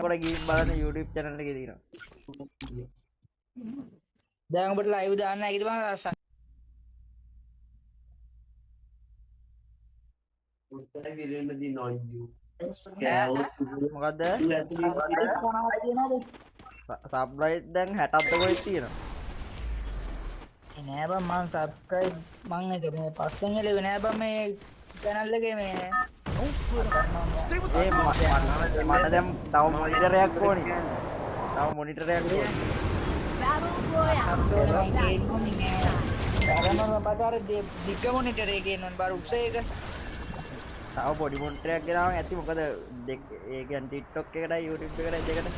කොට ගිහින් බලන්න YouTube channel එකේ තියෙනවා. දැන් ඔබට live දාන්න හැකිද බං? මොකද්ද? තියෙනවද? සබ්ස්ක්‍රයිබ් දැන් 60ක් කොහෙද තියෙනවා? නෑ බං මං subscribe මං එක මේ පස්සෙන් එළෙවේ නෑ බං මේ channel එකේ මේ ඒ මට දැන් තව මොනිටරයක් ඕනේ. තව මොනිටරයක් ඕනේ. බටාර දිග මොනිටර් එකේ නෝන බාර උක්සේක තව පොඩි මොනිටරයක් ගෙනාම ඇති මොකද ඒ කියන්නේ TikTok එකටයි YouTube එකටයි දෙකට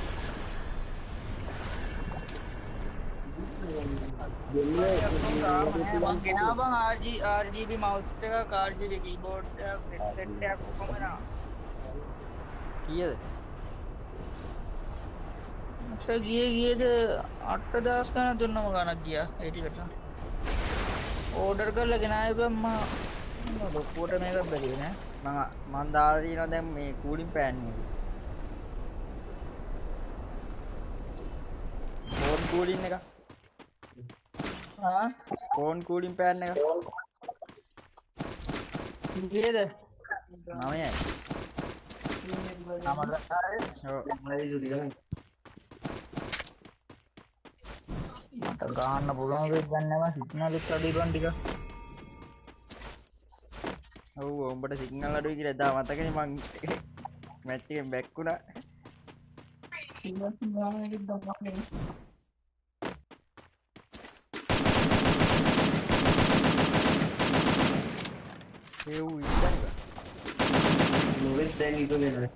මං ගෙනා බං RGB mouse එකක් RGB keyboard එකක් headset එකක් කොහොම නා කීයද? ගියේද 8000 ගණන් දුන්නම ගණක් ගියා ඒ ටිකට ඕඩර් කරලා ගෙනාවේ බං මම ලොකුවට මේක බැලුවේ නෑ මං දාලා තියෙනවා දැන් මේ කූලින් පෑන් එක. ෆෝන් කූලින් එක. ෆෝන් කූලින් පෑන් එක. ගියේද? 9යි. මට ගන්න පුළුවන් වෙද්ද නැහැ සිග්නල් එක අඩුයි බං ටික. ඔව් උඹට සිග්නල් අඩුයි කියලා එදා මතකනේ මං මැච් එකෙන් බැක් වුණා. ඒ උ ඉස්සන් මොකද දැන් ඉතුනේ නැහැ.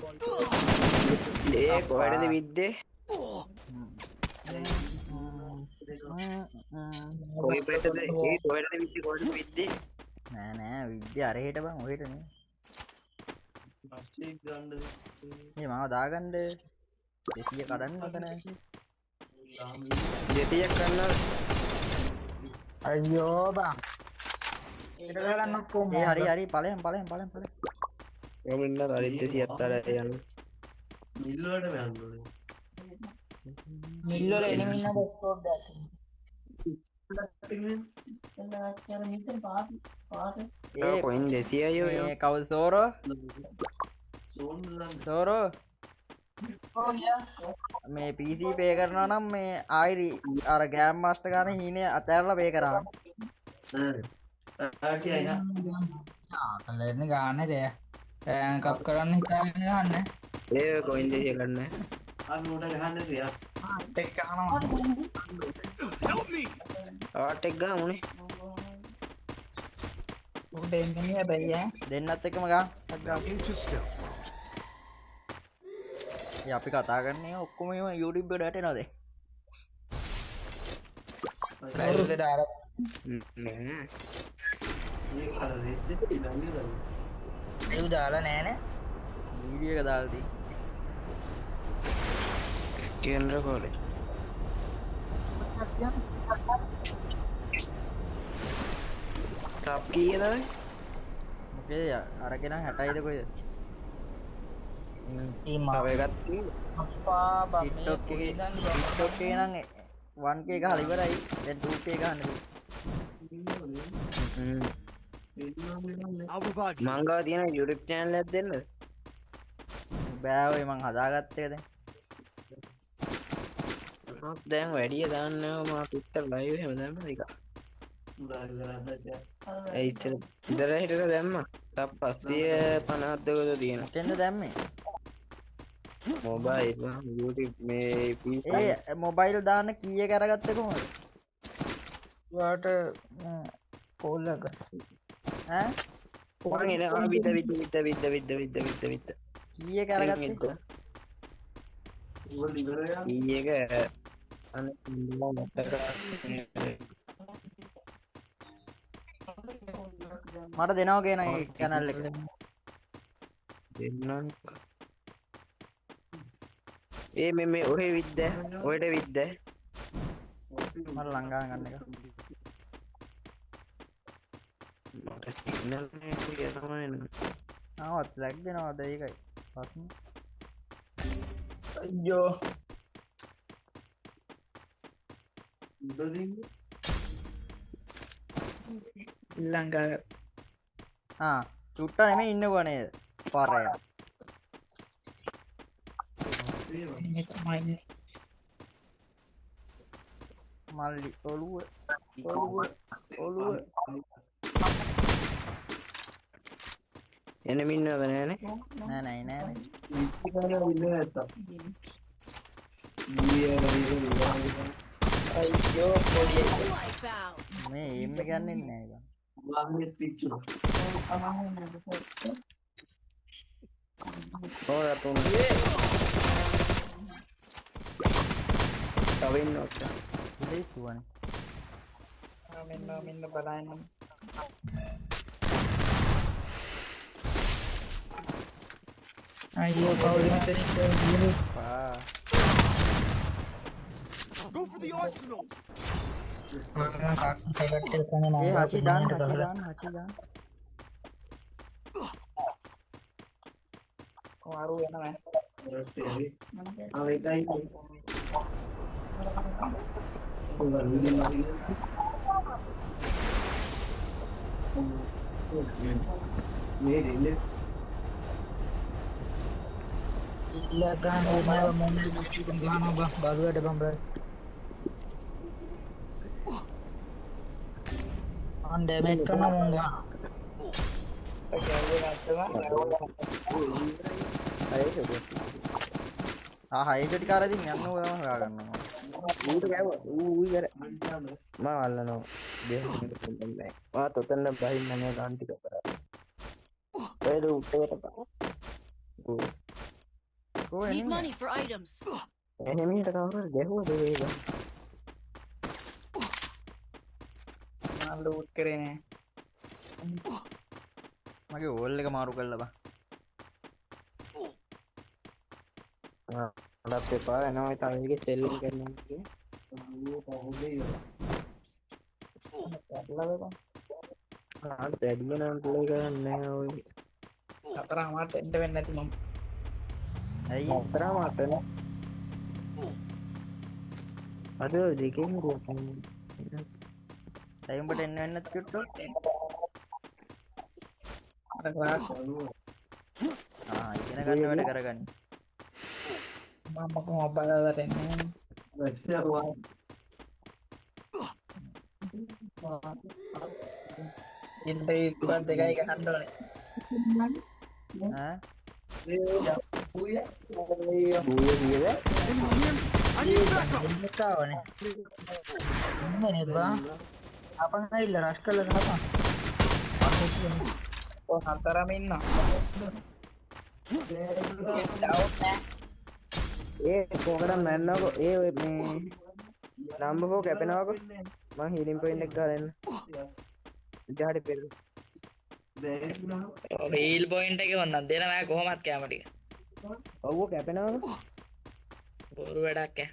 ඒ කොහෙද විද්දේ? කොයි පැත්තද? ඒ කොහෙද විද්දේ කොහෙද විද්දේ? නෑ නෑ විද්‍ය අරහෙට බං ඔහෙට නේ. පස්සේ ගන්නද? මේ මාව දාගන්න 200 කඩන්න මත නෑ. 200ක් ගන්නවා. අයියෝ බං. ඒක ගලන්න කොහොමද? ඒ හරි ඵලයන්. මම ඉන්න හරි 270 යන්න. මිල් වලට යන්න ඕනේ. මිල් වල එනිමින් නේද ස්කෝප් දාන්නේ. ඒ කොයින් 200යි ඔය. මේ කවුද සෝරෝ? සෝරෝ මේ PC පේ කරනවා නම් මේ ආයි අර ගෑම් මාස්ටර් ගන්න හීනේ අතෑරලා පේ කරාම. කලර්නේ ගාන්නේ දේ. කප් කරන්න හිතාගෙන ගන්න. ඒ කොයින් 200 ගන්න. ටෙක් ගන්නවා. ආටෙක් ගාමුනේ. උඩ එන්නේ හැබැයි ඈ. දෙන්නත් එක්කම ගන්න. ඒ අපි කතා කරන්නේ ඔක්කොම එහෙම YouTube එකට වැටෙනවද? ලයිව් එක දාලා නෑ. ලයිව් දාලා නෑ නේ. වීඩියෝ එක දාලා තියෙන්නේ. කේන්ද්‍ර කෝලේ. ටොප් කීයද? මොකද අරගෙන 60යිද කොයිද? තව එකක් අප්පා බම් මේ TikTok එකේ නම් 1k ගහලා ඉවරයි. දැන් 2k ගහන්න මංගාව තියෙන YouTube channel එකක් දෙන්නද? බෑ ඔය මං හදාගත්ත එක දැන්. දැන් වැඩිය දාන්නවා මා පිටර ලයිව් එහෙම දැම්ම එක. ඒ ඉතල ඉතල හිටලා දැම්මා. ටප් 552 තියෙනවා. මොකෙන්ද දැම්මේ? මොබයිල් YouTube මේ PC ඒ මොබයිල් දාන්න කීයක අරගත්තේ කොහොමද? ඔයාට කෝල් එක ඈ මං එනවා විද කීයක අරගත්තේ? ඊයක අනේ මට දෙනවා කියන ඒ channel එක. දෙන්නම් ඒ මේ ඔහෙ විද්ද ඔහෙට විද්ද මට ලංගා ගන්න එක. මට සිග්නල් නෑ කියලා තමයි නේ. ආවත් ලැග් දෙනවද ඒකයි. ප්‍රශ්නේ. අයියෝ ලංකාව චුට්ටා නෙමෙයි ඉන්නකෝ නේද පරය තමයි මල්ලි ඔළුව එනම ඉන්නවද නෑනේ නෑ අයියෝ පොඩි මේ එම්ම ගන්නෙ නෑ ඕරතුන් තවන්න ඉතුවන මෙන්න බලන්න අයියෝ කවුද මෙතනින් Go for the arsenal. ඒ හචි දාන්න මාරු වෙනවා ඉල්ල ගන්න ඕනෑ මොන්නේ ගහනවා බලුවට බම්බර on damage කරන මොංග හයකට කාරදින් යන්න ඕම හොයාගන්නවා ඌට ගැව ඌ ඉවර මා අල්ලනවා මා තොතන්න බහින්නනේ ගාන්ටික කරා ඒද උටේට බා Need money for items. එනිමීට කවුරු ගැහුවද ඒක මම ලූට් කරේ නෑ මගේ ඕල් එක මාරු කරලා බා ලත් එපා එනවා තවගේ සෙල්ලින් කරනවා දැඩිය නම් ප්ලේ කරන්න ඔය අතරමට එන්ට වෙන්න ඇති මම ඇයි අතරා මාටන අද දෙකෙන් ඇයිඹට එන්න වෙන්නත් චුට්ටෝ අර ක්ලාස් ඉගෙන ගන්න වැඩ කරගන්න මම මොබයිල් වලට එන්නේ ඉන්ට ඉස්පත් දෙකයි ගහන්න ඕනේ බූය කියද I need backup. ඉන්නකාවනේ ඉන්නේ බා අපන් ඇවිල්ලා රෂ් කරලා ගහපන් ඔය හතරම ඉන්න ඒ කෝකටම් නැන්නකෝ ඒ ඔය මේ නම්බර් කැපෙනවකෝ මං හීලින් පොයින්ට් එක ගන්න ඉතහට පෙර රීල් පොයින්ට් එක වන්නත් දෙන මම කොහොමත් කැම ටික ඔව් කැපෙනවකෝ බොරු වැඩක් ඈ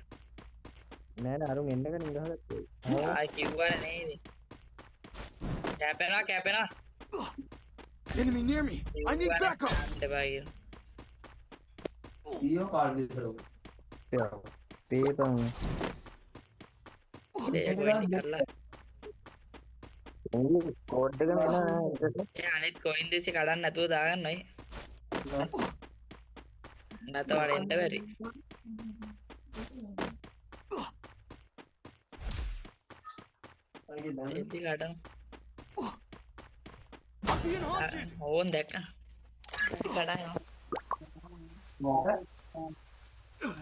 නෑ නෑ අරුන් එන්න කලින් ගහගත්තා ආයි කිව්වනේ නේද කැපෙනවා Enemy near me. I need backup. දෙබයි පේපන් ඒක වෙන්ටි කරලා කෝඩ් එක මෙන්න ඒ අනිත් කොයින් දෙසි කඩන්න නැතුව දාගන්න ඔය නැතව එන්න බැරි ඒති කඩන I'm being haunted. ඕන් දැක්ක කඩන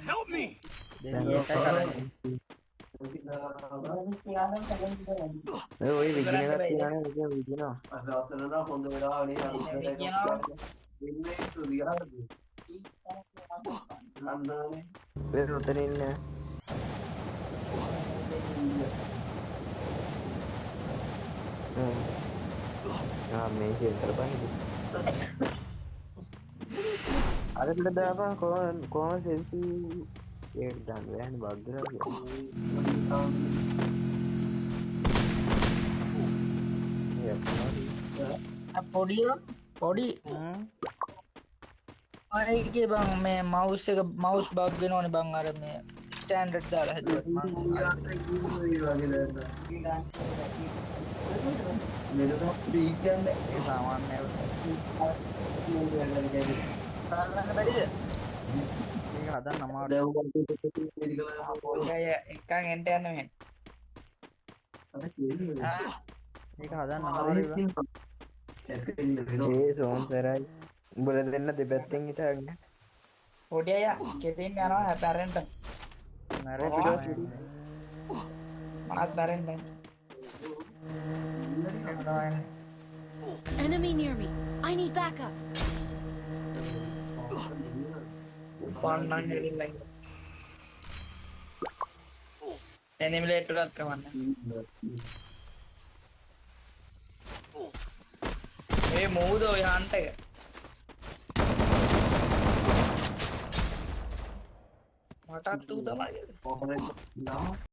Help me. දෙවිය එකයි කරන්නේ ඔය විදින එකක් තියෙනවනේ ඒක විදිනවා ඒ උතන ඉන්න මේ ෂෙල්ටර් බහිද අරකට දාපන් කොහොම සෙල්සි ඒක දාන්න බෑනේ බග්ගලා පොඩි අනේ බං මේ මවුස් එක මවුස් බග් වෙනවනේ බං අර මේ ස්ටෑන්ඩඩ් දාලා හැදුවත් මං ඒ සාමාන්‍ය කරන්න බැරිද? ඒක හදන්න අමාරුයි. එකන් එන්ට යන්න මෙහෙන්. ඒක හදන්න අමාරුයි බං. ඒ සෝන්සරයි උඹලා දෙන්න දෙපැත්තෙන් හිටාගෙන පොඩි අය කෙටින් යනවා හැපැරෙන්ට. මැරෙන්න මාත් බැරෙන්න. Enemy near me. I need backup. පන්නන් හෙලින්ලා ඉන්න. එනිමිලේට් එකක් කවන්න. ඒ මූද ඔය හන්ට එක. මටත් ඌ තමයි.